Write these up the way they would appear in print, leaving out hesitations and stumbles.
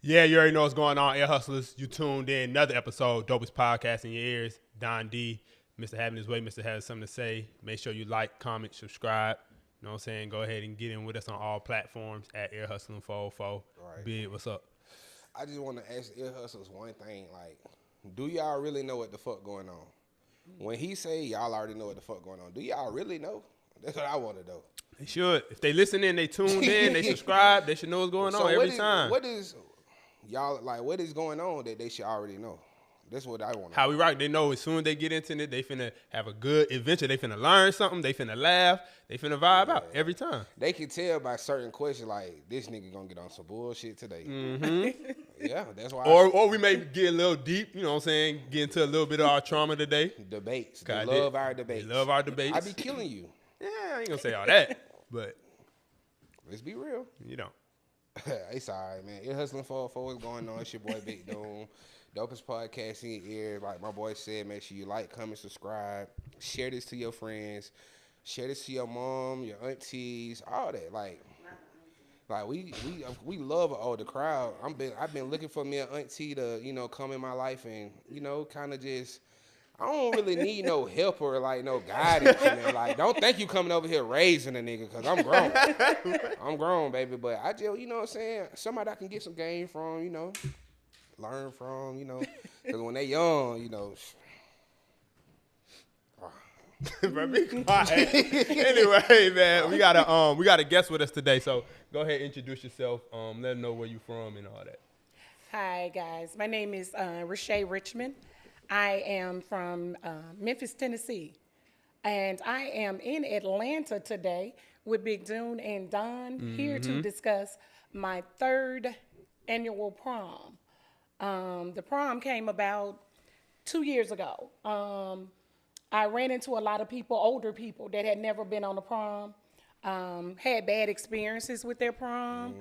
Yeah, you already know what's going on, Air Hustlers. You tuned in. Another episode, Dopest Podcast in your ears. Don D, Mr. Having His Way, Mr. Has Something to Say. Make sure you like, comment, subscribe. You know what I'm saying? Go ahead and get in with us on all platforms at EarHustlin 404. Right. Big, what's up? I just want to ask Ear Hustlers one thing. Like, do y'all really know what the fuck going on? When he say y'all already know what the fuck going on, do y'all really know? That's what I want to know. They should. If they listen in, they tuned in, they subscribe, they should know what's going on every time. What is y'all like? What is going on that they should already know? That's what I want to know. How we rock, they know as soon as they get into it, they finna have a good adventure. They finna learn something. They finna laugh. They finna vibe out every time. They can tell by certain questions like, this nigga gonna get on some bullshit today. Mm-hmm. Yeah, that's why. Or we may get a little deep, you know what I'm saying? Get into a little bit of our trauma today. Debates. They love our debates. They love our debates. I be killing you. Yeah, I ain't gonna say all that, but let's be real. You don't. It's all right, man. Ear Hustling 404 is going on. It's your boy Big Doom. Dopest podcast in your ear. Like my boy said, make sure you like, comment, subscribe. Share this to your friends. Share this to your mom, your aunties, all that. Like we love an older crowd. I've been looking for me an auntie to, come in my life and, kind of just, I don't really need no help or like no guidance. Like, don't think you coming over here raising a nigga, cause I'm grown. I'm grown, baby. But I just, you know what I'm saying? Somebody I can get some game from, learn from, cause when they young, Bro, be quiet. Anyway, man, we got a guest with us today. So go ahead, introduce yourself. Let them know where you from and all that. Hi guys, my name is Rashay Richmond. I am from Memphis, Tennessee, and I am in Atlanta today with Big Doom and Don here to discuss my third annual prom. The prom came about 2 years ago. I ran into a lot of people, older people that had never been on a prom, had bad experiences with their prom.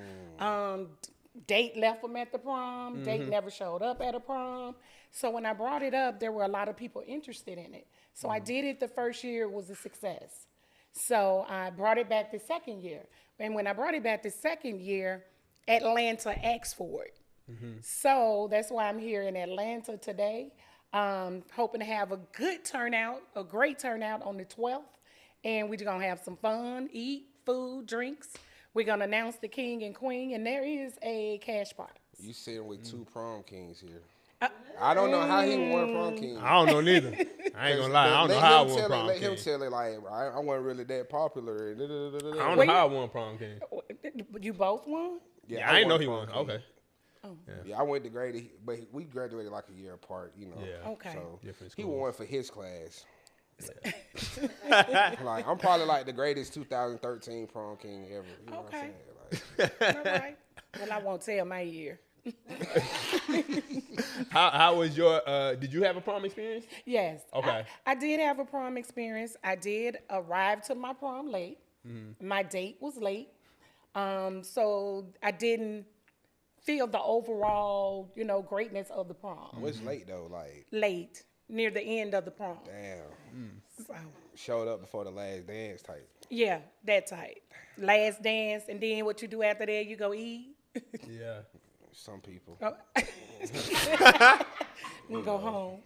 Date left them at the prom. Date never showed up at a prom. So when I brought it up, there were a lot of people interested in it. So I did it the first year, it was a success. So I brought it back the second year. And when I brought it back the second year, Atlanta asked for it. So that's why I'm here in Atlanta today. Hoping to have a good turnout, a great turnout on the 12th. And we're going to have some fun, eat, food, drinks. We're going to announce the king and queen, and there is a cash prize. You sitting with two prom kings here. I don't know how he won prom king. I don't know neither. I ain't gonna lie. I don't know how I won prom king. Let him tell it like, I wasn't really that popular. I don't know how I won prom king. You both won? Yeah, I didn't know he won. Okay. Oh. Yeah, I went to grade, but we graduated like a year apart, Yeah. Okay. So different he schools. won for his class. Yeah. Like, I'm probably like the greatest 2013 prom king ever. You know what I'm saying? Like, All right. Well, I won't tell my year. How was your, did you have a prom experience? Yes. Okay. I did have a prom experience. I did arrive to my prom late. My date was late. So I didn't feel the overall, greatness of the prom. what's late though? Like Late, near the end of the prom. Damn. So, Showed up before the last dance type. yeah, that type. Last dance, and then what you do after that, you go eat. Yeah. Some people. Oh. You go home.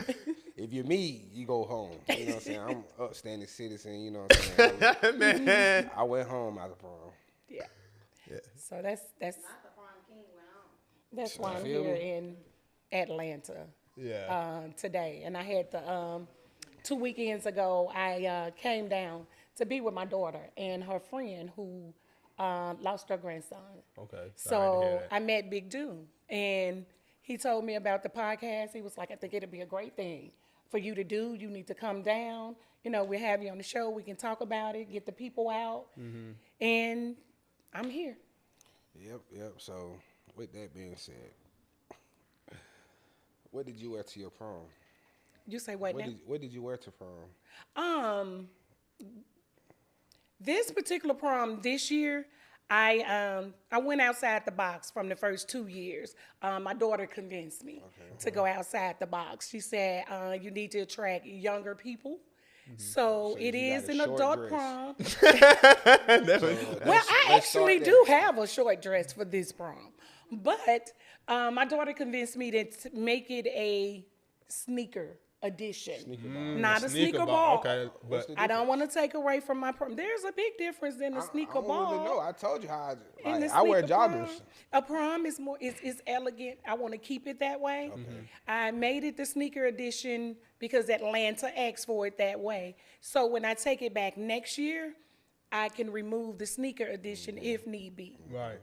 If you're me, you go home. You know what I'm saying? I'm upstanding citizen, you know what I'm saying? Man. I went home out of prom. Yeah. Yeah. So that's Not the prom king went on. that's why I'm Feel here me? in Atlanta Yeah. today. And I had the 2 weekends ago, I came down to be with my daughter and her friend who lost her grandson. Okay. Sorry to hear So that. I met Big Doom, and he told me about the podcast. He was like, I think it'd be a great thing for you to do. You need to come down. We'll have you on the show. We can talk about it, get the people out. And I'm here. Yep. So, with that being said, what did you wear to your prom? You say what now? What did you wear to prom? This particular prom this year, I went outside the box from the first 2 years. My daughter convinced me to go outside the box. She said, you need to attract younger people. So it you is got a an short adult dress. prom. So Well, I let's start actually there. do have a short dress for this prom. But My daughter convinced me to make it a sneaker edition, not a sneaker ball. Okay, but I don't want to take away from my prom. There's a big difference than a sneaker I don't ball. really know. I told you how And the I wear sneaker joggers. prom, a prom is more is elegant. I want to keep it that way. I made it the sneaker edition because Atlanta asked for it that way. So when I take it back next year, I can remove the sneaker edition if need be. right.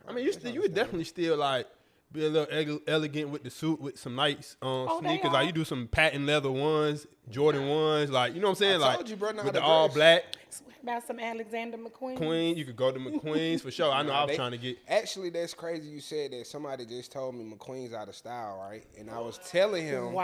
I mean, you would definitely still like be a little elegant with the suit with some nice they sneakers. Like are. you do some patent leather ones, Jordan ones, like you know what I'm saying? I Like told you, bro, know with how the to all dress. black So what about some Alexander McQueen? Queen. You could go to McQueen's for sure. I know I was trying to get. Actually, that's crazy. You said that somebody just told me McQueen's out of style, right? And I was telling him. Wow.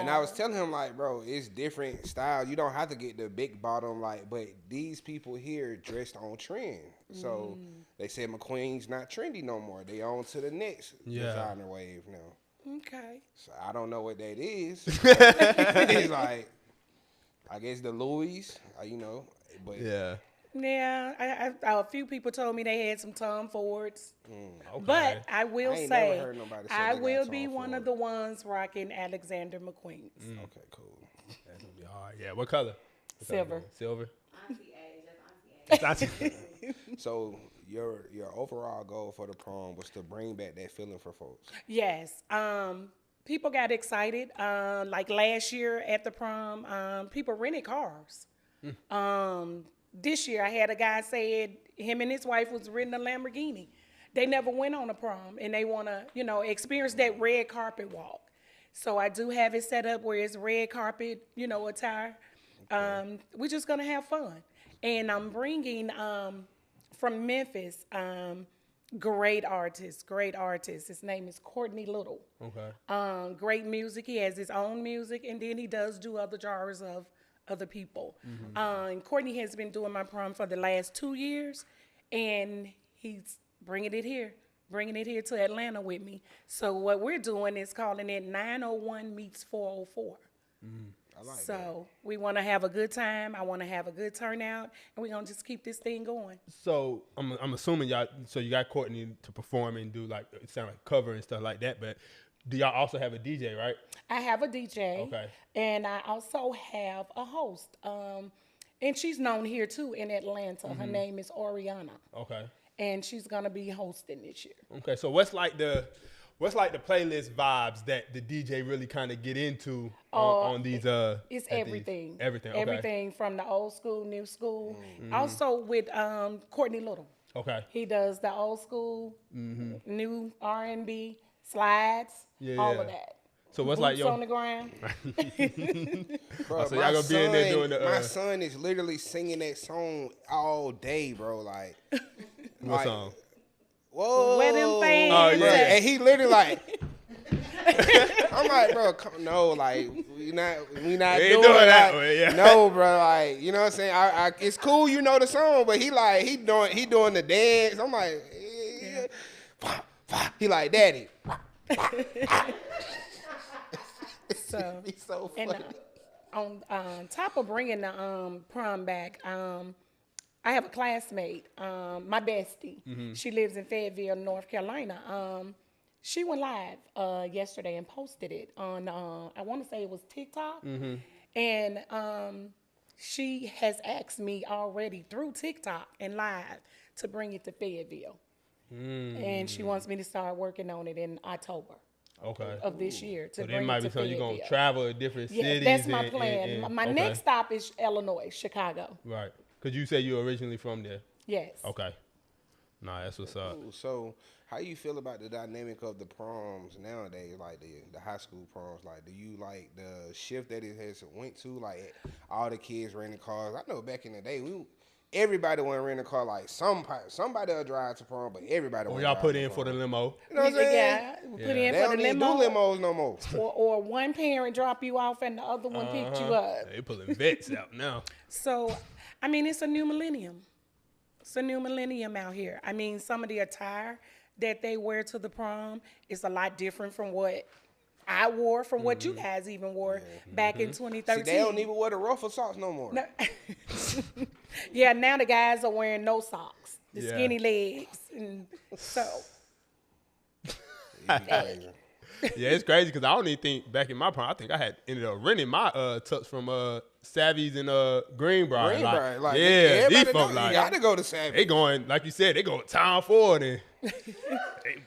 And I was telling him, like, bro, it's different style. You don't have to get the big bottom, like, but these people here dressed on trend. So they said McQueen's not trendy no more. They on to the next designer wave now. Okay. So I don't know what that is. It's like, I guess the Louis, you know, but Yeah. Yeah, a few people told me they had some Tom Fords, Okay. but I will I ain't say never heard nobody say I they got will Tom be one Ford. of the ones rocking Alexander McQueen's. okay, cool. That's gonna be hard. Yeah. What color? Silver. Silver. Auntie A, just Auntie A. That's- So your overall goal for the prom was to bring back that feeling for folks. Yes. People got excited. Like last year at the prom, people rented cars. This year I had a guy said him and his wife was renting a Lamborghini. They never went on a prom and they want to, experience that red carpet walk. So I do have it set up where it's red carpet, attire. We're just going to have fun. And I'm bringing from Memphis, great artist. His name is Courtney Little. Okay. Great music. He has his own music, and then he does do other genres of other people. And Courtney has been doing my prom for the last 2 years, and he's bringing it here to Atlanta with me. So what we're doing is calling it 901 meets 404. I like that. So we want to have a good time. I want to have a good turnout, and we're going to just keep this thing going. So I'm assuming y'all. So you got Courtney to perform and do like it sound like cover and stuff like that. But do y'all also have a DJ, right? I have a DJ. Okay. And I also have a host. And she's known here too in Atlanta. Her name is Oriana. Okay. And she's gonna be hosting this year. Okay. So what's like the playlist vibes that the DJ really kind of get into on these? It's at everything. These? Everything. Okay. Everything from the old school, new school. Also with Courtney Little. Okay. He does the old school, new R&B, slides, all of that. So what's Boots like your on the ground. Bro, so y'all gonna be in there doing the my son is literally singing that song all day, bro. Like, what like, song? whoa, Where them fans Oh, yeah. at? And he literally like, I'm like, bro, no, like we not We doing ain't doing that that. way, yeah. No, bro, like you know what I'm saying. I it's cool, you know the song, but he doing the dance. I'm like, he like daddy. So, He's so and funny. on top of bringing the prom back, I have a classmate, my bestie. She lives in Fayetteville, North Carolina. She went live yesterday and posted it on, I want to say it was TikTok. And she has asked me already through TikTok and live to bring it to Fayetteville. And she wants me to start working on it in October Okay. of this year to So bring there might it be to something you're Fayetteville. gonna travel to different Yeah, cities. that's my and- plan. and- My okay. next stop is Illinois, Chicago. Right. Because you said you were originally from there. Yes. Okay. Nah, that's what's up. Ooh, so how you feel about the dynamic of the proms nowadays, like the high school proms? Like, do you like the shift that it has went to? Like, all the kids renting cars. I know back in the day, everybody wanted to rent a car. Like, somebody will drive to prom, but everybody. Or wanna y'all drive put to in for the prom. limo. You know what I'm saying? Yeah, we put in They for don't the even do limo, limos no more. or one parent drop you off and the other one picked you up. They pulling vets out now. So, I mean, it's a new millennium. It's a new millennium out here. I mean, some of the attire that they wear to the prom is a lot different from what I wore, from what you guys even wore back in 2013. See, they don't even wear the ruffle socks no more. No. Yeah, now the guys are wearing no socks, the Yeah. skinny legs, and so It'd be crazy. Yeah, it's crazy because I don't even think back in my prime, I think I had ended up renting my tux from Savvy's in Greenbrier. Greenbrier, like, yeah, everybody these know, folks you like gotta go to Savvy. they going, like you said, they go town forward and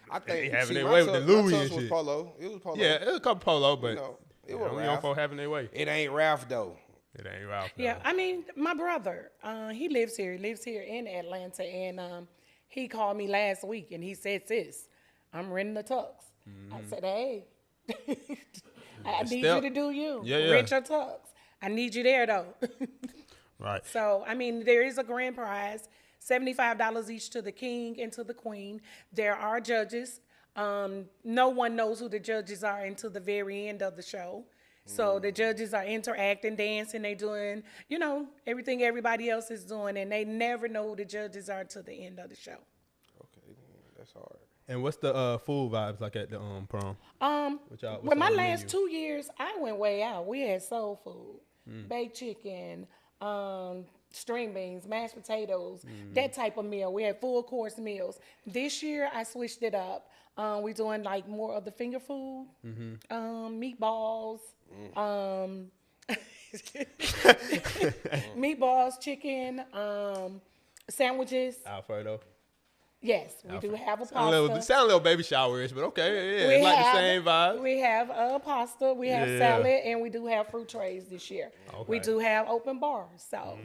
I they think having their my way with the tux- Louis my and tux was shit. Polo. It was Polo. Yeah, it was a couple polo, but You know, it yeah, was them young Ralph. folk having their way. It ain't Ralph though. It ain't Ralph. Yeah, though. I mean, my brother, he lives here. He lives here in Atlanta, and he called me last week, and he said, "Sis, I'm renting a tux." I said, "Hey, I need you Step. to do you. Yeah. Rent your tux. I need you there though." Right. So, I mean, there is a grand prize, $75 each to the king and to the queen. There are judges. No one knows who the judges are until the very end of the show. So the judges are interacting, dancing, they doing, everything everybody else is doing, and they never know who the judges are till the end of the show. Okay, that's hard. And what's the food vibes like at the prom? What's Well, my on the last menu? 2 years, I went way out. We had soul food, baked chicken, string beans, mashed potatoes, that type of meal. We had full course meals. This year, I switched it up. We doing like more of the finger food, meatballs, meatballs, chicken, sandwiches. Alfredo. Yes, we do have a Sound pasta. a little baby showerish, but okay, yeah, it's like the same vibe. We have pasta, we have Yeah. salad, and we do have fruit trays this year. We Okay. do have open bars, so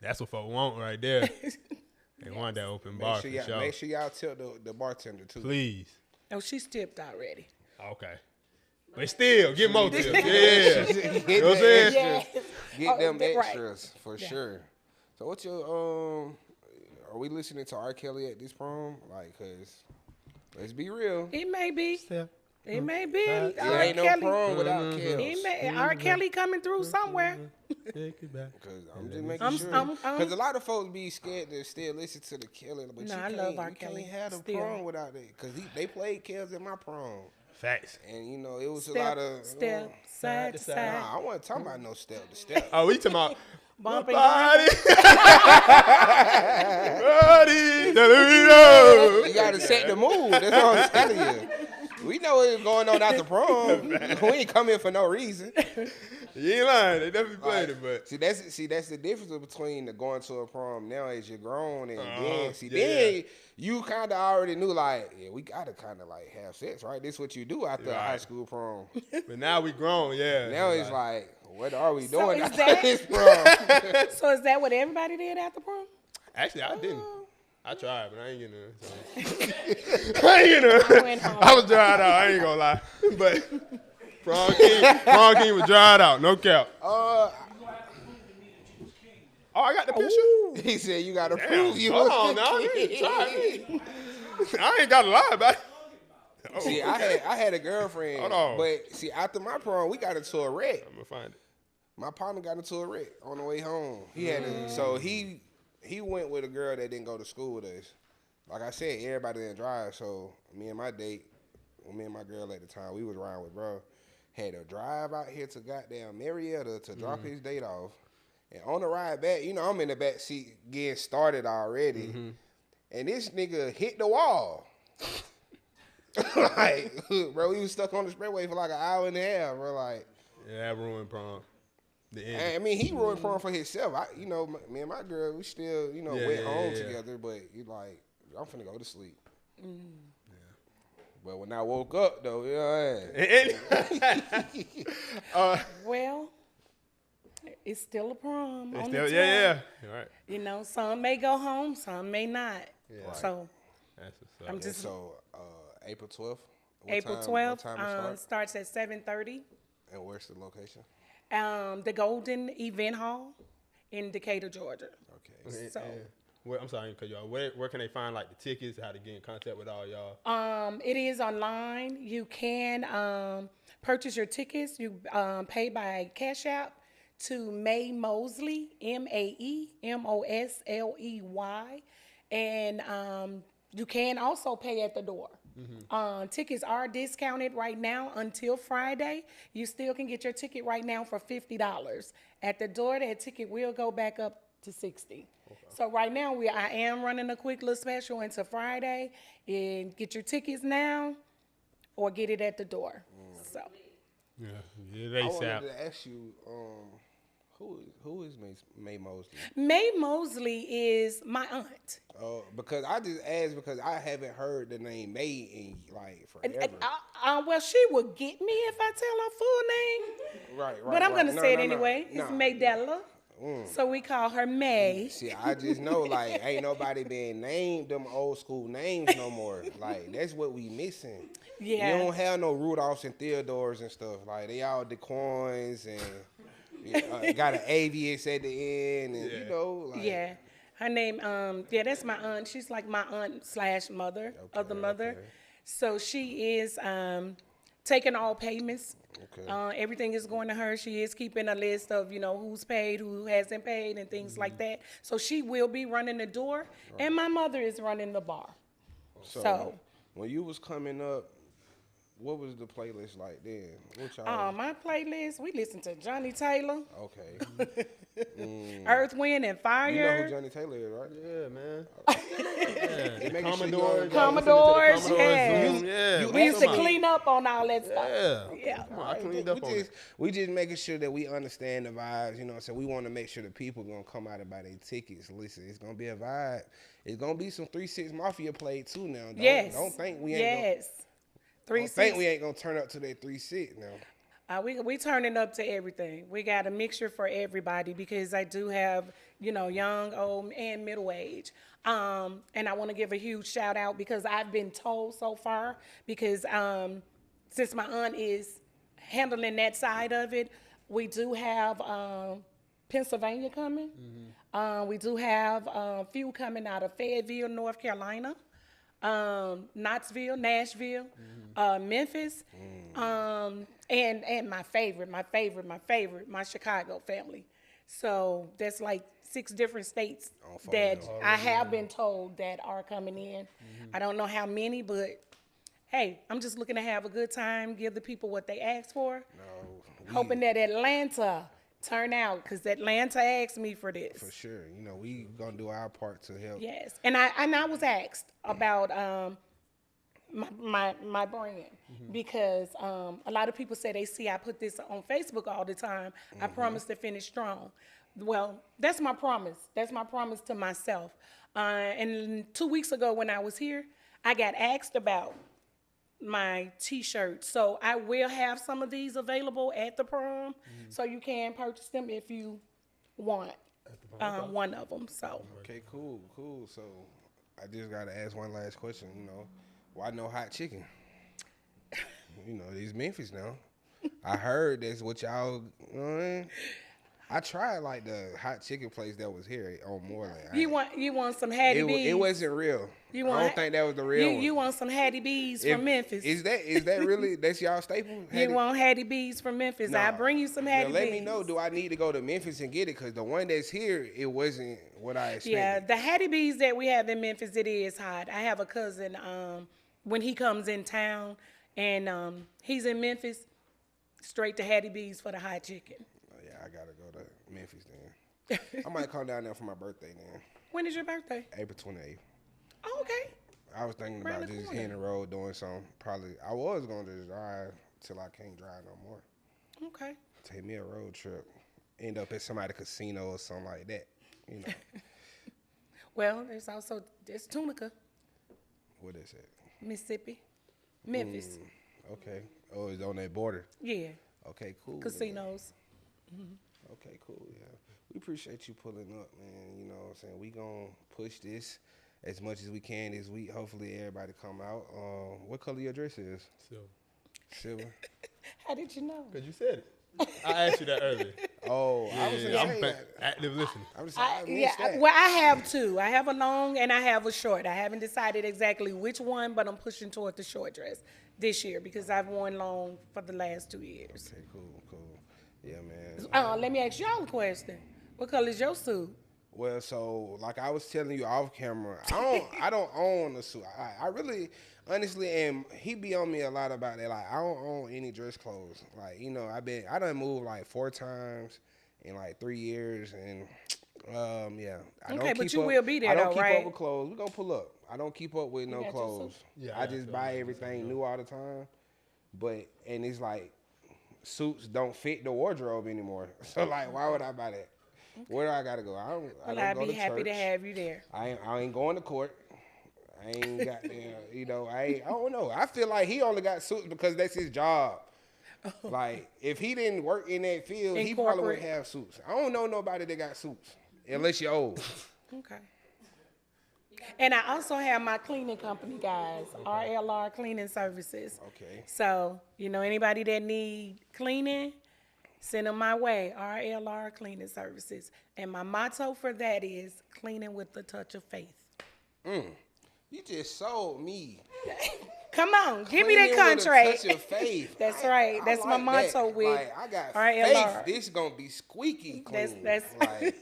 That's what folk want right there. They want that open bar for sure. Make sure y'all tell the bartender too. Please. oh, she's tipped already. Okay. But still, get more tips. Yeah. Get You know what I'm them saying? extras. Get Oh, them right. extras for sure. So what's your Are we listening to R. Kelly at this prom? Like, cause let's be real. It may be. It may be. There R. ain't no Kelly. prom without R. Kelly coming through somewhere. Take it back. Cause I'm just making I'm- sure. I'm- Cause a lot of folks be scared to still listen to the Kelly, but No, you I can't, love R. you Kelly can't have the still. prom without it. Cause they played Kells at my prom, Facts. and it was a lot of Step, side to to side. side. Nah, I wasn't talking about no step to step. Oh, we talking about Bumping. body. Body. Let You gotta set the mood. That's what I'm telling you. We know what's going on after prom. We ain't come here for no reason. You ain't lying. They definitely played it, but See, that's the difference between the going to a prom now as you're grown and then yeah. you kind of already knew like, yeah, we gotta kind of like have sex, right? This is what you do after a high Right. school prom. but now we grown, yeah. Now it's like, what are we So doing is after that- this prom? So is that what everybody did after prom? Actually, I didn't. I tried, but I ain't getting none. So. I ain't getting none. I went home. I was dried out. I ain't gonna lie. But Prom King was dried out. No cap. Oh, I got the picture. He said you gotta Damn. prove you. Hold was on the now. kid. Try me. I ain't got to lie about it. Oh. See, I had a girlfriend, Hold on. but see, after my prom, we got into a wreck. I'm gonna find it. My partner got into a wreck on the way home. He had so he went with a girl that didn't go to school with us. Like I said, everybody didn't drive, so me and my girl at the time, we was riding with bro, had to drive out here to goddamn Marietta to drop his date off. And on the ride back, I'm in the back seat getting started already. And this nigga hit the wall. Like, bro, we was stuck on the expressway for like an hour and a half, bro. Like, Yeah, that ruined prom. The end. I mean, he ruined prom for himself. Me and my girl, we still, went home together, but he like, I'm finna go to sleep. Yeah. But when I woke up, though, Well, it's still a prom. It's on still, the yeah. 12th. All right. Some may go home, some may not. Yeah. So That's what's up. I'm And just so, April 12th? April What 12th time it start? starts at 7:30. And where's the location? The Golden Event Hall in Decatur, Georgia. Okay. So I'm sorry, cause y'all. Where can they find like the tickets? How to get in contact with all y'all? it is online. You can purchase your tickets. You pay by Cash App to Mae Mosley, MaeMosley, and you can also pay at the door. Tickets are discounted right now until Friday. You still can get your ticket right now for $50. At the door, that ticket will go back up to $60. So right now, I am running a quick little special until Friday. And get your tickets now or get it at the door. So Yeah, I they wanted sap. to ask you, who is May Mosley? May Mosley is my aunt. Because I just asked because I haven't heard the name May in like forever. Well, she would get me if I tell her full name. Right. But I'm gonna No, say it no, anyway. no. It's Nah. Maydella. So we call her May. See, I just know like ain't nobody been named them old school names no more. Like that's what we missing. Yeah. You don't have no Rudolphs and Theodores and stuff. Like they all DeQuans and got an Avius at the end, and you know, like Yeah. Her name, that's my aunt. She's like my aunt / mother of the mother. okay. So she is taking all payments. Okay. Everything is going to her. She is keeping a list of, who's paid, who hasn't paid, and things like that. So she will be running the door, and my mother is running the bar. So when you was coming up, what was the playlist like then? What y'all? my playlist, we listen to Johnny Taylor, Okay. Earth, Wind, and Fire. You know who Johnny Taylor is, right? Yeah, man. They making sure you Commodores, Commodores, Commodores, yeah. Zoom, yeah. We used to Come on. clean up on all that stuff. Yeah. Yeah. Come on, I cleaned up on it. We just making sure that we understand the vibes, you know. So we want to make sure the people gonna come out and buy their tickets. Listen, it's gonna be a vibe. It's gonna be some 3-6 Mafia played too now. Don't think we ain't. Yes. Don't think we ain't gonna turn up to that 3-6 now. We turning up to everything. We got a mixture for everybody because I do have, young, old, and middle age. And I want to give a huge shout out because I've been told so far because since my aunt is handling that side of it, we do have Pennsylvania coming. We do have a few coming out of Fayetteville, North Carolina. Knoxville, Nashville, Memphis, and my favorite, my Chicago family. So that's like 6 different states that I have been told that are coming in. I don't know how many, but hey, I'm just looking to have a good time, give the people what they asked for. Hoping that Atlanta turn out, because Atlanta asked me for this. For sure, we gonna do our part to help. Yes, and I was asked about my brand because a lot of people say they see I put this on Facebook all the time. I promise to finish strong. Well, that's my promise. That's my promise to myself. And 2 weeks ago when I was here, I got asked about my T-shirts. So I will have some of these available at the prom, so you can purchase them if you want one of them. So Okay, cool. So I just gotta ask one last question. Why no hot chicken? These Memphis now. I heard that's what y'all. I tried like the hot chicken place that was here on Moreland. you want some Hattie B's? It wasn't real. I don't think that was the real one. You want some Hattie B's from Memphis? Is that really that's y'all staple? You want Hattie B's from Memphis? Nah. I'll bring you some Hattie B's. Let me know. Do I need to go to Memphis and get it? Because the one that's here, it wasn't what I expected. Yeah, the Hattie B's that we have in Memphis, it is hot. I have a cousin, when he comes in town and he's in Memphis, straight to Hattie B's for the hot chicken. Oh, yeah, I gotta go to Memphis then. I might come down there for my birthday then. When is your birthday? April 28th. Oh, okay. I was thinking Around about the just corner. hitting the road doing something. Probably I was gonna just drive till I can't drive no more. Okay. Take me a road trip. End up at somebody's casino or something like that. Well, there's Tunica, What is it? Mississippi, Memphis. Okay. Oh, it's on that border. Yeah, Okay, cool. casinos. Okay, cool. Yeah. We appreciate you pulling up, man. You know what I'm saying? We gonna push this as much as we can this week. Hopefully everybody come out. What color your dress is? Silver. How did you know? Because you said it. I asked you that earlier. Oh, I was gonna say that. Active listening. I'm just I missed that. Well, I have two. I have a long and I have a short. I haven't decided exactly which one, but I'm pushing toward the short dress this year because I've worn long for the last 2 years. Okay, cool. Yeah, man. Let me ask y'all a question. What color is your suit? Well, so like I was telling you off camera, I don't own a suit. I really, honestly, and he be on me a lot about that. Like I don't own any dress clothes. Like I done moved like 4 times in like 3 years, and yeah. Okay, but you will be there though, right? I don't keep up with clothes. We gonna pull up. I don't keep up with no got your clothes. suit? Yeah, I I just got buy you. everything new all the time. and it's like suits don't fit the wardrobe anymore. So like, why would I buy that? Where do I gotta go? I don't I'd go be to happy church. to have you there. I ain't going to court. I ain't got I don't know. I feel like he only got suits because that's his job. Like if he didn't work in that field, he probably wouldn't have suits. I don't know nobody that got suits unless you're old. Okay. And I also have my cleaning company, guys, RLR Cleaning Services. Okay. So, anybody that need cleaning, send them my way, RLR Cleaning Services. And my motto for that is cleaning with a touch of faith. You just sold me. Come on, give me Cleaning that contract. With a touch of faith. That's right. That's my motto with Like, I got RLR. faith. This gonna be squeaky clean. That's like,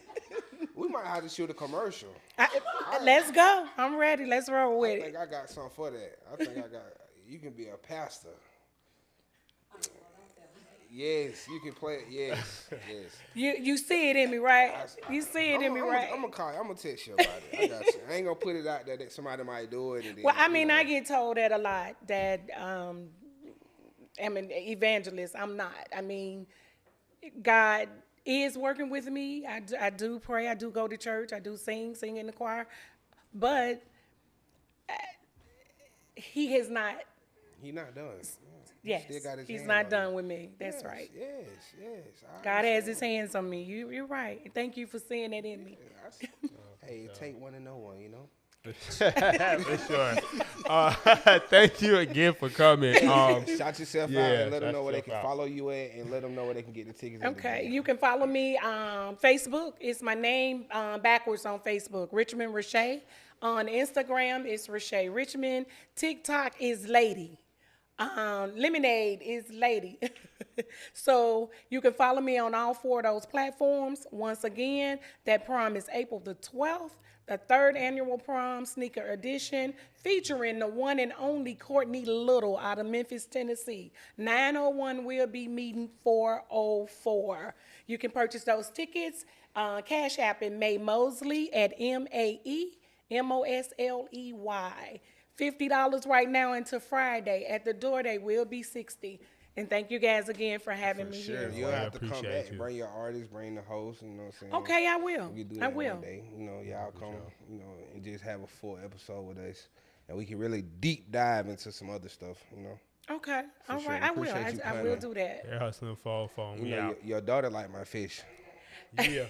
we might have to shoot a commercial. Let's go. I'm ready. Let's roll with I it. think I got something for that. I think I got. You can be a pastor. Yes, you can play it. Yes, yes. You see it in me, right? You see it in me, right? I'm gonna call you. I'm gonna text you about it. I got you. I ain't gonna put it out there that somebody might do it. And then, Well, I mean, I get told that a lot, that I'm an evangelist. I'm not. I mean, God is working with me. I do pray. I do go to church. I do sing in the choir. But he has not. He's not done. Yes, Still got his he's hand not on done you. with me. That's right. Yes. God has his hands on me. You're right. Thank you for seeing that in me. Hey, it take one to know one, you know. For sure. Thank you again for coming. Shout yourself out and let them shout know where they yourself can out. follow you at, and let them know where they can get the tickets. at the Okay, game. you can follow me on Facebook. It's my name backwards on Facebook, Richmond Rashay. On Instagram, it's Rashay Richmond. TikTok is Lady. Lemonade is Lady. So you can follow me on all 4 of those platforms. Once again, that prom is April the 12th, the 3rd annual prom sneaker edition, featuring the one and only Courtney Little out of Memphis, Tennessee. 901 will be meeting 404. You can purchase those tickets, Cash App in May Mosley at MaeMosley. $50 right now until Friday. At the door, they will be $60. And thank you guys again for having me Sure, here. you'll have to come appreciate back. you. Bring your artists, bring the host. You know what I'm saying? Okay, I will. We can do I that will. one day. You know, y'all come. You know, and just have a full episode with us, and we can really deep dive into some other stuff. You know. Okay, all sure. right, I will. Appreciate you I will coming. do that. Air hustling, fall phone. You We know, out. your daughter like my fish. Yeah.